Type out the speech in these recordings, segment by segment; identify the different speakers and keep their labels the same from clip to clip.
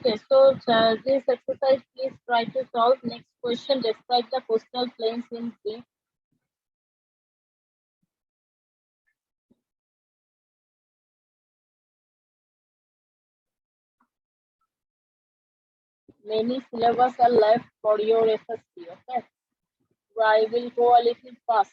Speaker 1: Okay, so this exercise, please try to solve. Next question, describe the coastal plains in brief. Many syllables are left for your SSC. Okay, so I will go a little fast.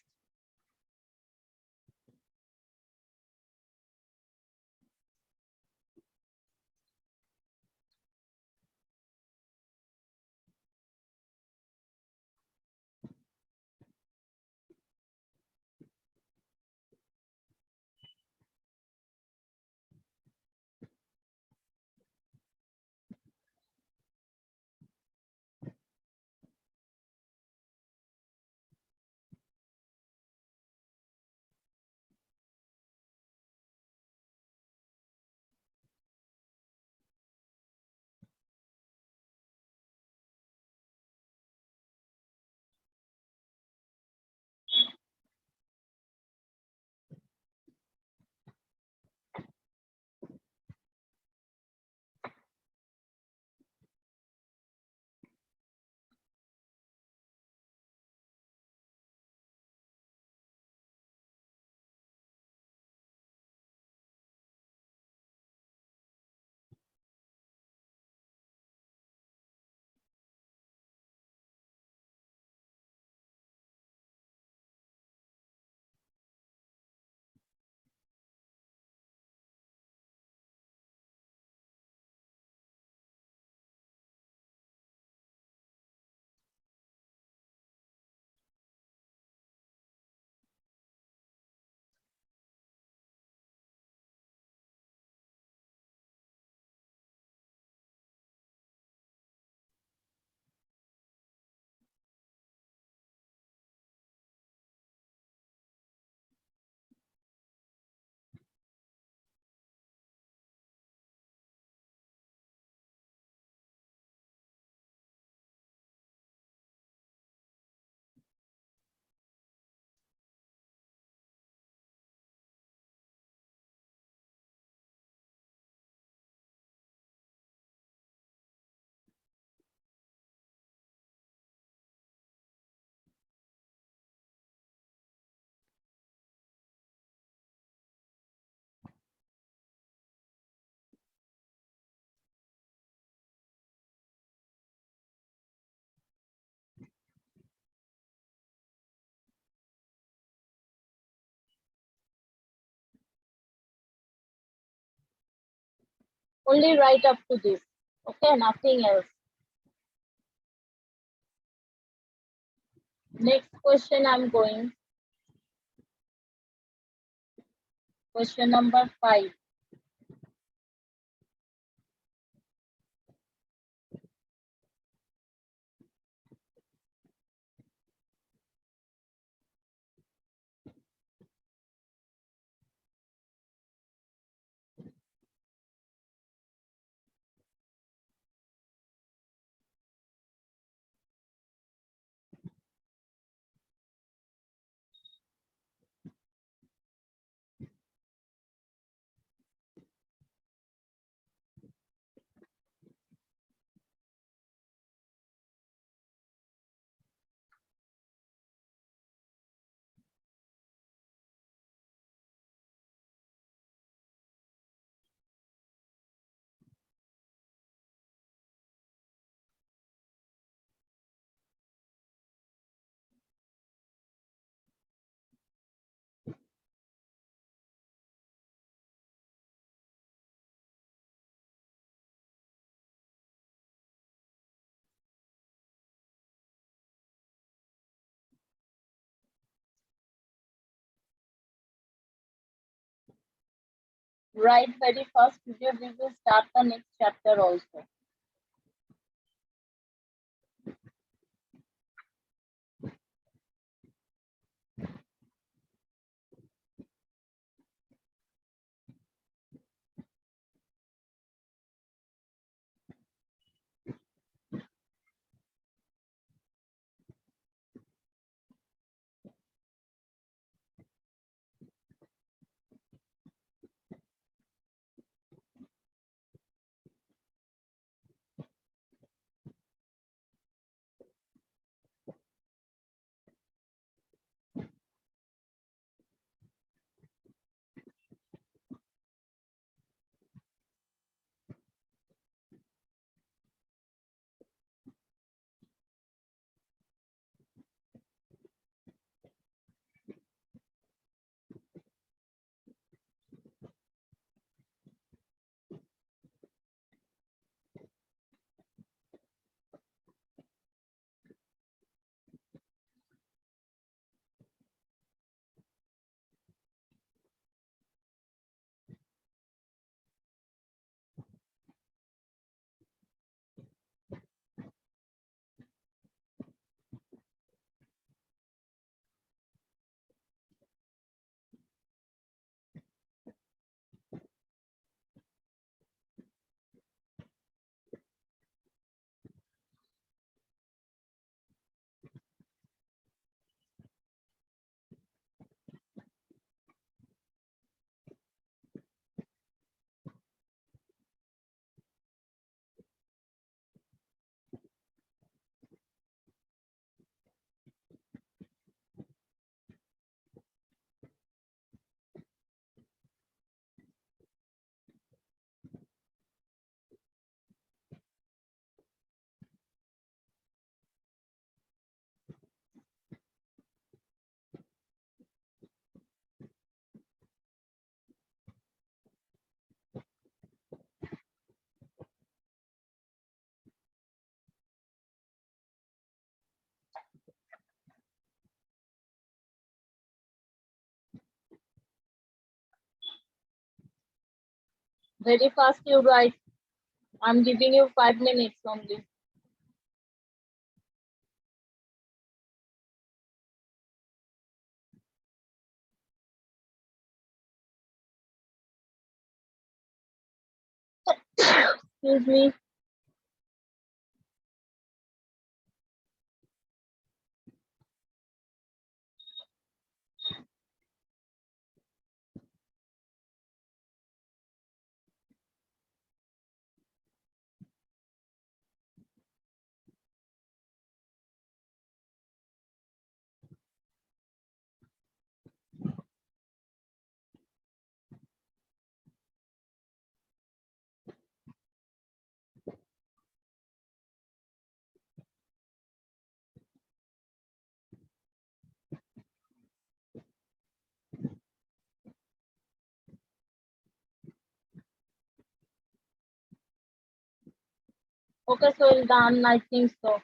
Speaker 1: Only write up to this. Okay, nothing else. Next question I'm going. Question number 5. Write very fast because we will start the next chapter also. Very fast you write. I'm giving you 5 minutes only. Excuse me. Okay, so it's done. I think so.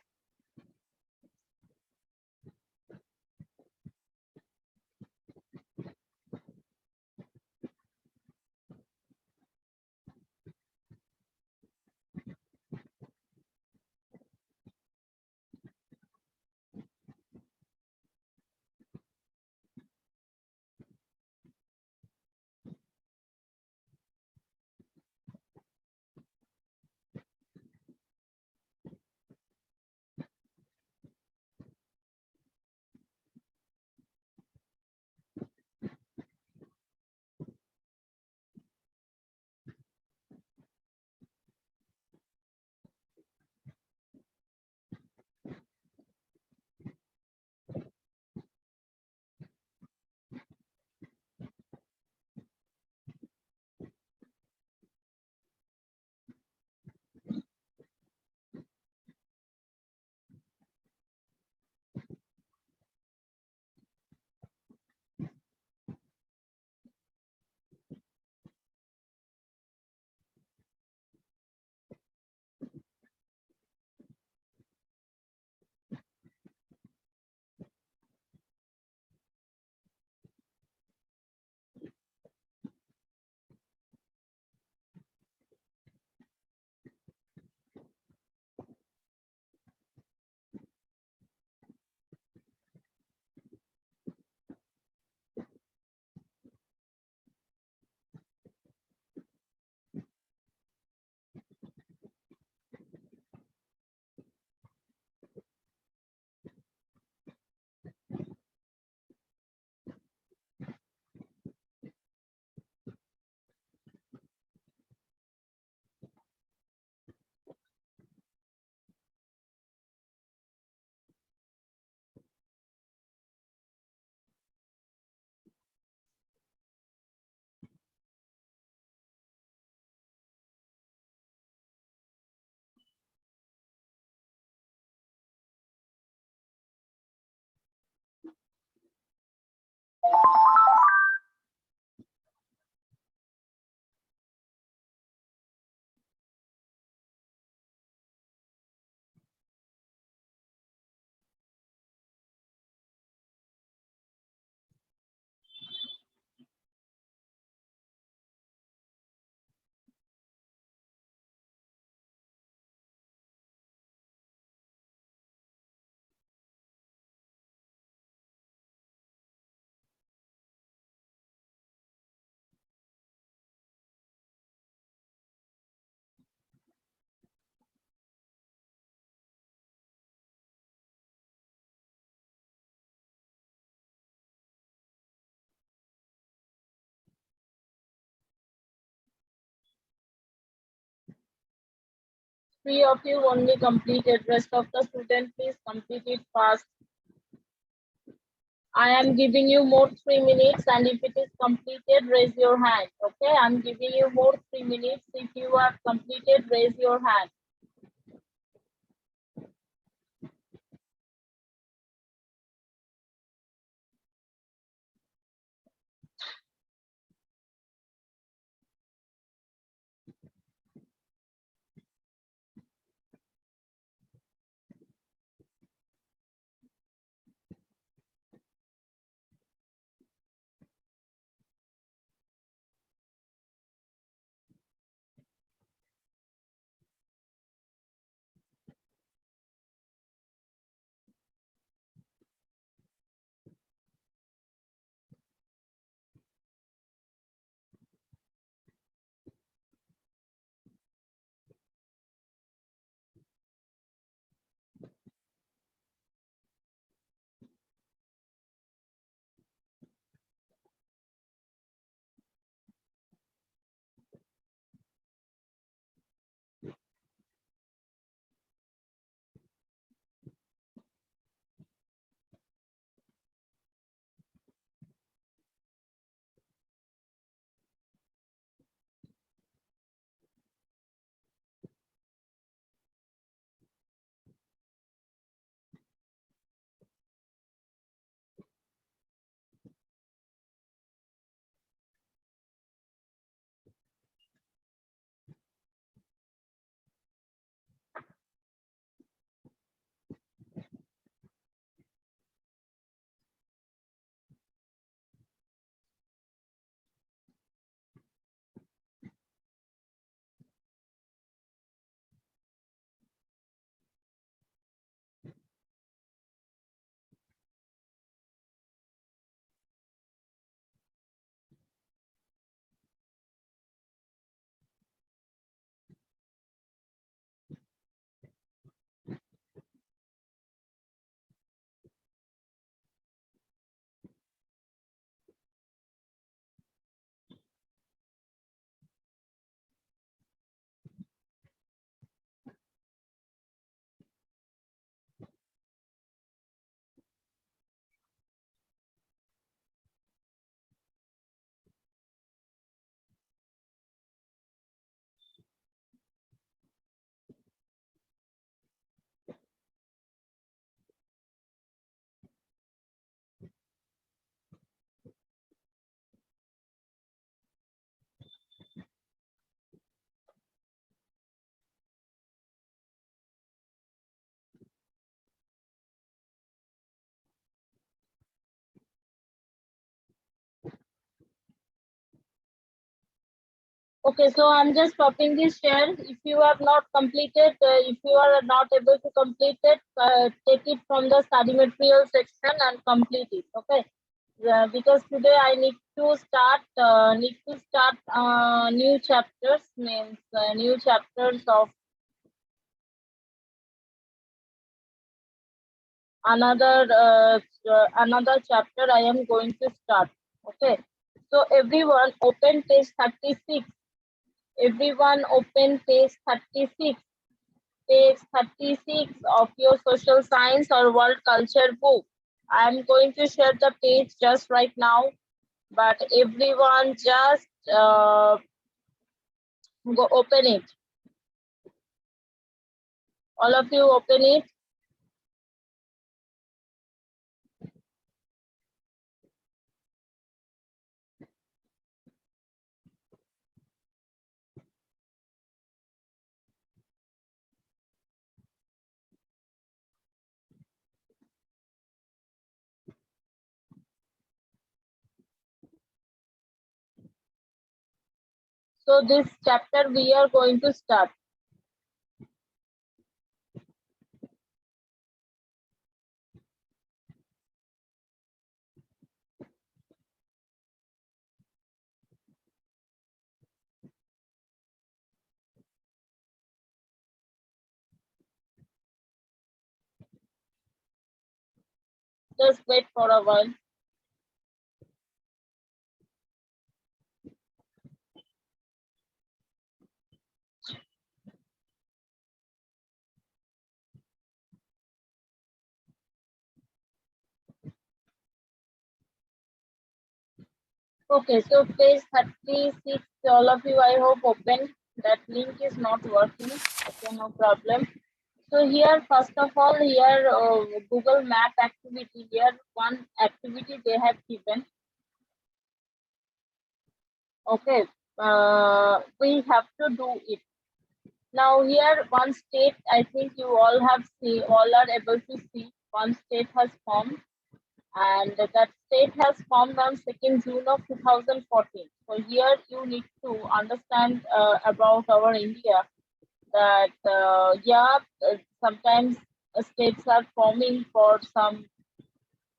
Speaker 1: Three of you only completed. Rest of the student, please complete it fast. I am giving you more 3 minutes, and if it is completed, raise your hand. Okay, I'm giving you more 3 minutes. If you have completed, raise your hand. Okay, so I'm just stopping this share. If you have not completed, if you are not able to complete it, take it from the study material section and complete it. Okay, because today I need to start new chapters, means new chapters of another chapter I am going to start. Okay, so everyone open page 36. Everyone open page 36. Page 36 of your social science or world culture book. I'm going to share the page just right now, but everyone just go open it. All of you open it. So this chapter we are going to start. Just wait for a while. Okay, so page 36, all of you, I hope open. That link is not working. Okay, no problem. So here, first of all, here Google Map activity. Here, one activity they have given. Okay, we have to do it. Now here, one state, I think you all have seen, all are able to see. One state has formed, and that state has formed on 2nd June of 2014. So here you need to understand about our India, that sometimes states are forming for some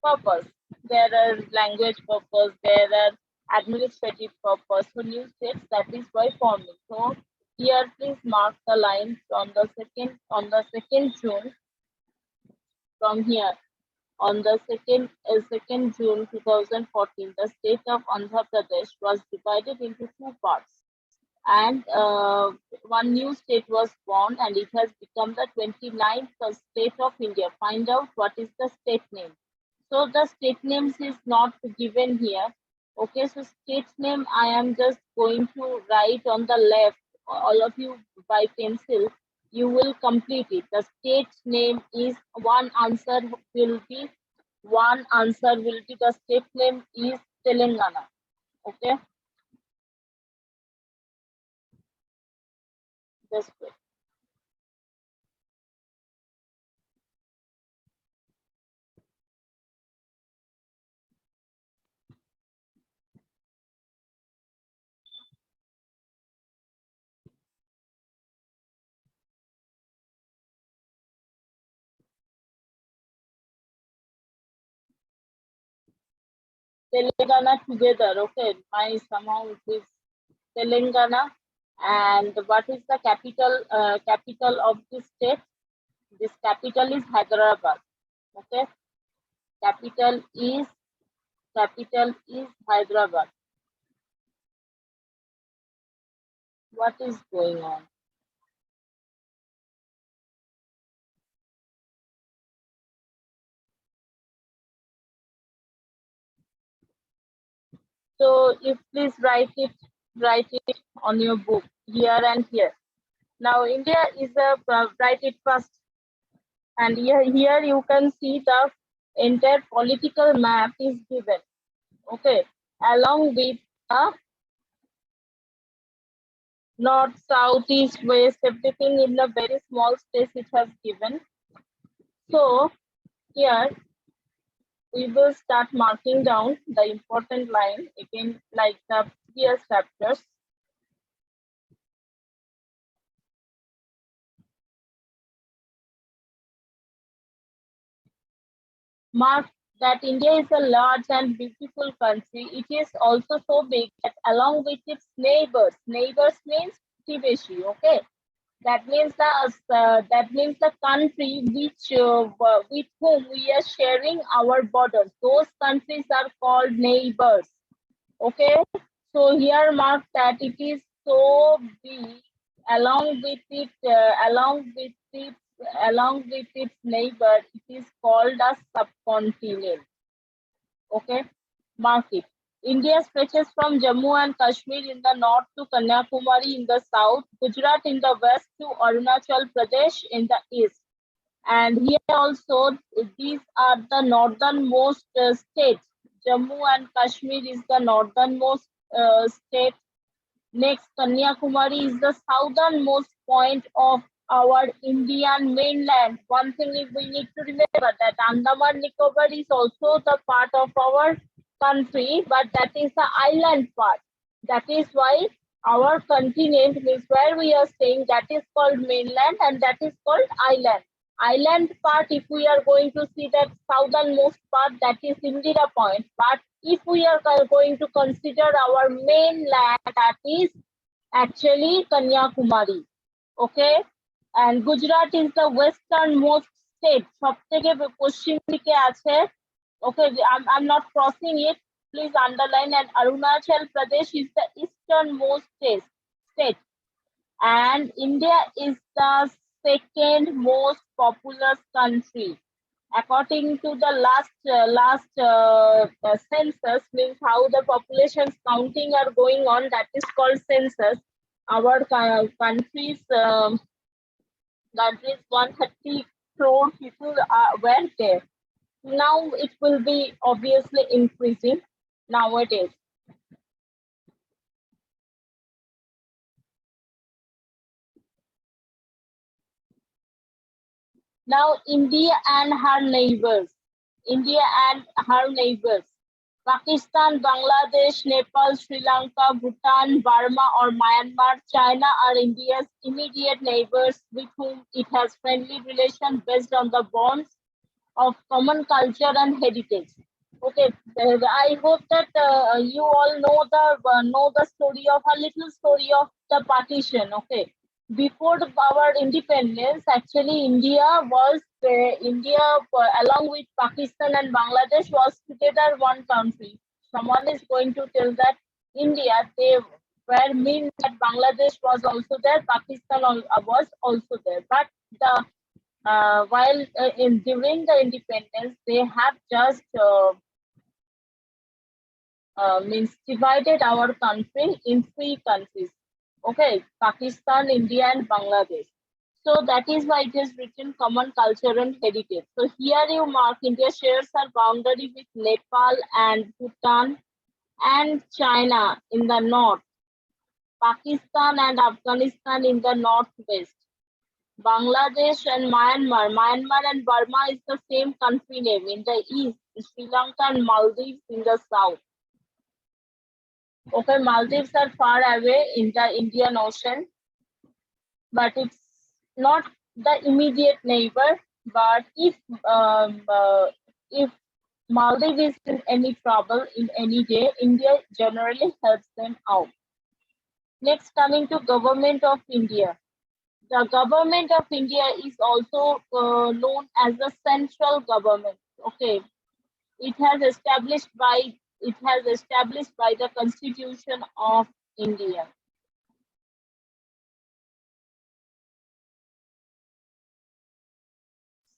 Speaker 1: purpose. There are language purpose, there are administrative purpose. So new states, that is why forming. So here please mark the lines on the second June from here. On the 2nd June 2014, the state of Andhra Pradesh was divided into two parts, and one new state was born, and it has become the 29th state of India. Find out what is the state name. So the state names is not given here. Okay, so state name I am just going to write on the left. All of you by pencil, you will complete it. The state name is one answer will be the state name is Telangana. Okay, just wait. Telangana together. Okay, my somehow it is Telangana. And what is the capital of this state? This capital is Hyderabad. Okay, capital is capital is Hyderabad. What is going on? So you please write it on your book here and here. Now India is a write it first, and here you can see the entire political map is given. Okay, along with the north, south, east, west, everything in a very small space it has given. So here we will start marking down the important line again, like the previous chapters. mark that India is a large and beautiful country. It is also so big that along with its neighbors means Tibeshi, okay? That means the country with whom we are sharing our borders. Those countries are called neighbors. Okay, so here mark that it is so big along with its neighbor. It is called a subcontinent. Okay, mark it. India stretches from Jammu and Kashmir in the north to Kanyakumari in the south, Gujarat in the west to Arunachal Pradesh in the east. And here also, these are the northernmost states. Jammu and Kashmir is the northernmost state. Next, Kanyakumari is the southernmost point of our Indian mainland. One thing we need to remember that Andaman Nicobar is also the part of our country, but that is the island part. That is why our continent means where we are staying, that is called mainland and that is called island. Island part, if we are going to see that southernmost part, that is Indira Point. But if we are going to consider our mainland, that is actually Kanyakumari. Okay, and Gujarat is the westernmost state. সবথেকে পশ্চিম দিকে আছে. Okay, I'm not crossing it. Please underline. And Arunachal Pradesh is the easternmost state. And India is the second most populous country. According to the last census, means how the populations counting are going on, that is called census. Our country's 130 crore people were there. Now it will be obviously increasing nowadays. Now India and her neighbors. Pakistan, Bangladesh, Nepal, Sri Lanka, Bhutan, Burma or Myanmar, China are India's immediate neighbors with whom it has friendly relations based on the bonds of common culture and heritage. Okay, I hope that you all know the story of a little story of the partition. Okay, before our independence, actually India along with Pakistan and Bangladesh was together one country. Someone is going to tell that India, they were mean that Bangladesh was also there, Pakistan was also there, but the while during the independence, they have just means divided our country in three countries. Okay, Pakistan, India, and Bangladesh. So that is why it is written common culture and heritage. So here you mark India shares her boundary with Nepal and Bhutan and China in the north, Pakistan and Afghanistan in the northwest. Bangladesh and Myanmar and Burma is the same country name. In the east, Sri Lanka and Maldives in the south. Okay, Maldives are far away in the Indian Ocean, but it's not the immediate neighbor. But if Maldives is in any trouble in any day, India generally helps them out. Next, coming to Government of India. The government of India is also known as the central government. Okay, it has established by the Constitution of India.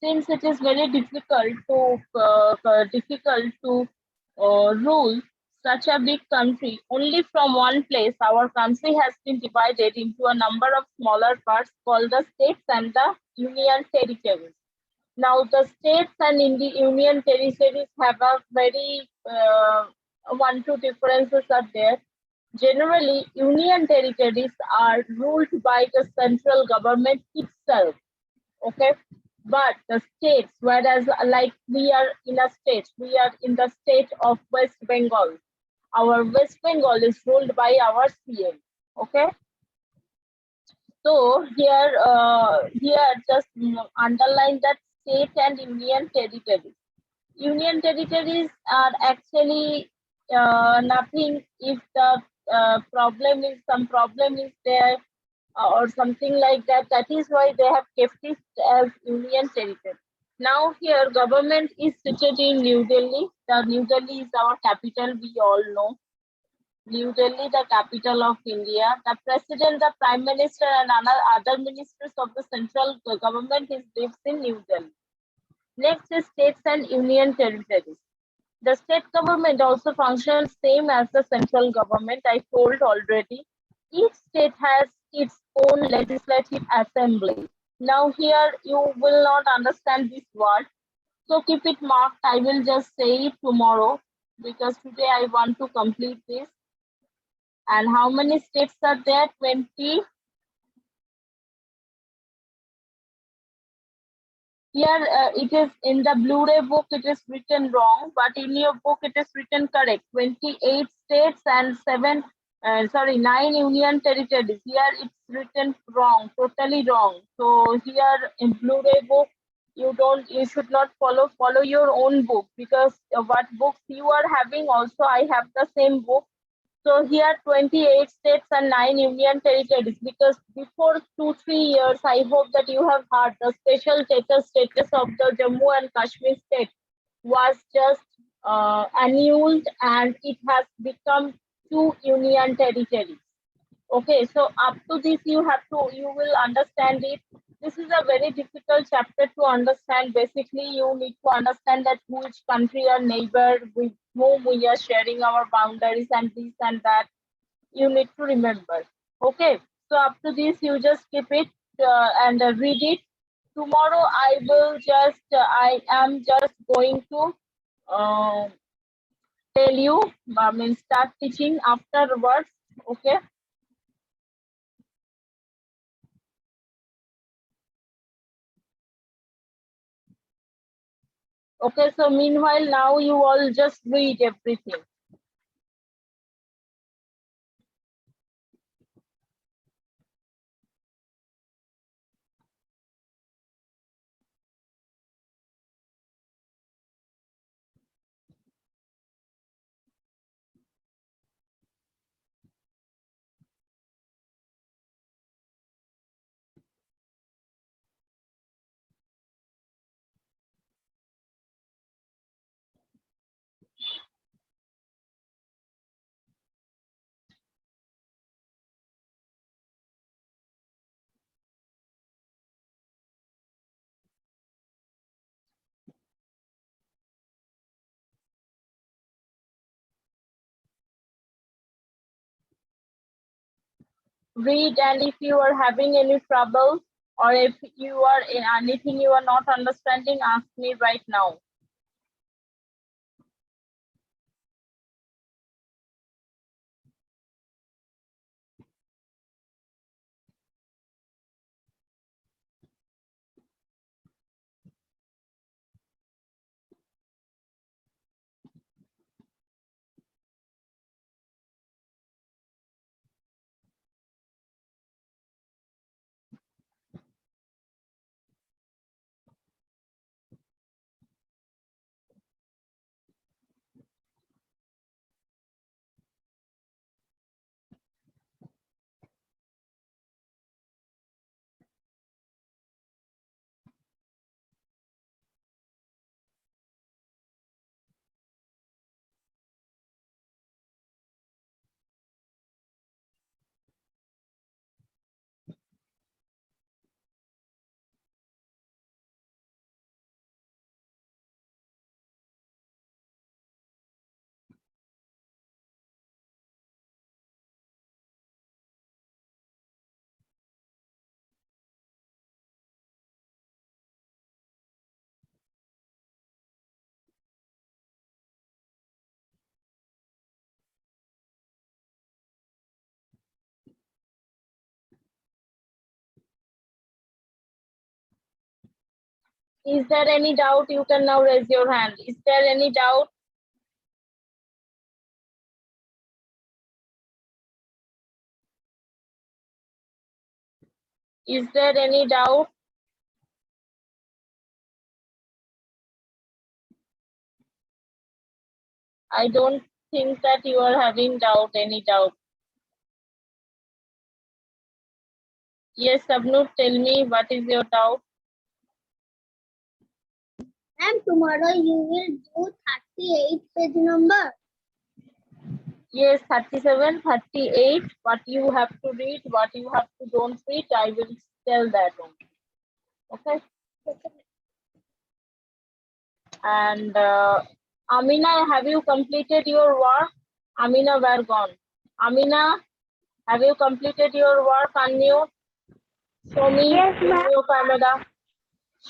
Speaker 1: Since it is very difficult to rule such a big country only from one place, our country has been divided into a number of smaller parts called the states and the union territories. Now, the states and in the union territories have a very one, two differences are there. Generally, union territories are ruled by the central government itself. Okay, but the states, whereas like we are in the state of West Bengal. Our West Bengal is ruled by our CM. Okay, so here just underline that state and union territory. Union territories are actually nothing if the some problem is there or something like that. That is why they have kept it as union territory. Now here government is situated in New Delhi. The New Delhi is our capital, we all know. New Delhi, the capital of India. The president, the prime minister, and other ministers of the central government is lives in New Delhi. Next is states and union territories. The state government also functions same as the central government. I told already. Each state has its own legislative assembly. Now here you will not understand this word. So keep it marked. I will just say it tomorrow because today I want to complete this. And how many states are there? 20. Here it is in the Blu-ray book, it is written wrong, but in your book it is written correct. 28 states and 9 union territories. Here it's written wrong, totally wrong. So here in Blu-ray book, you should not follow your own book because what books you are having also I have the same book. So here 28 states and 9 union territories because before 2-3 years, I hope that you have heard the special status of the Jammu and Kashmir state was just annulled and it has become 2 union territories. Okay, so up to this you will understand it. This is a very difficult chapter to understand. Basically, you need to understand that which country or neighbor with whom we are sharing our boundaries and this and that. You need to remember. Okay, so up to this you just keep it and read it. Tomorrow I am just going to uh, tell you, I mean start teaching afterwards. Okay. Okay, so meanwhile, now you all just read everything. Read, and if you are having any trouble or if you are in anything you are not understanding, ask me right now. Is there any doubt? You can now raise your hand. Is there any doubt? Is there any doubt? I don't think that you are having any doubt. Yes, Sabnur, tell me what is your doubt?
Speaker 2: And tomorrow you will do 38 page number.
Speaker 1: Yes, 37, 38. What you have to read, what you have to don't read, I will tell that only. Okay. And Amina, have you completed your work? Amina, where gone? Amina, have you completed your work? Unmute. Show me
Speaker 2: Yes,
Speaker 1: in
Speaker 2: ma'am.
Speaker 1: your camera.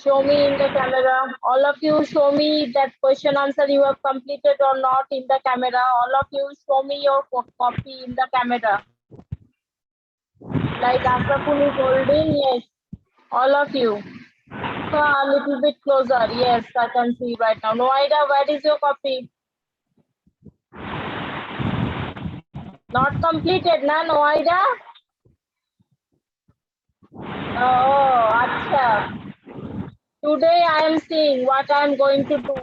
Speaker 1: Show me in the camera. All of you show me that question answer you have completed or not in the camera. All of you show me your copy in the camera. Like Asraful is holding, yes. All of you. So a little bit closer. Yes, I can see right now. Noida, where is your copy? Not completed, na Noida? Oh, acha. Today I am seeing what I am going to do.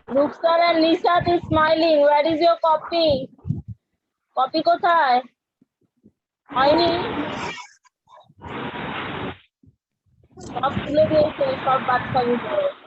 Speaker 1: Ruksar and Nisat is smiling. Where is your copy? Copy কোথায়? হয়নি? সব তুলে দিয়েছে সব বাচ্চাগুলো।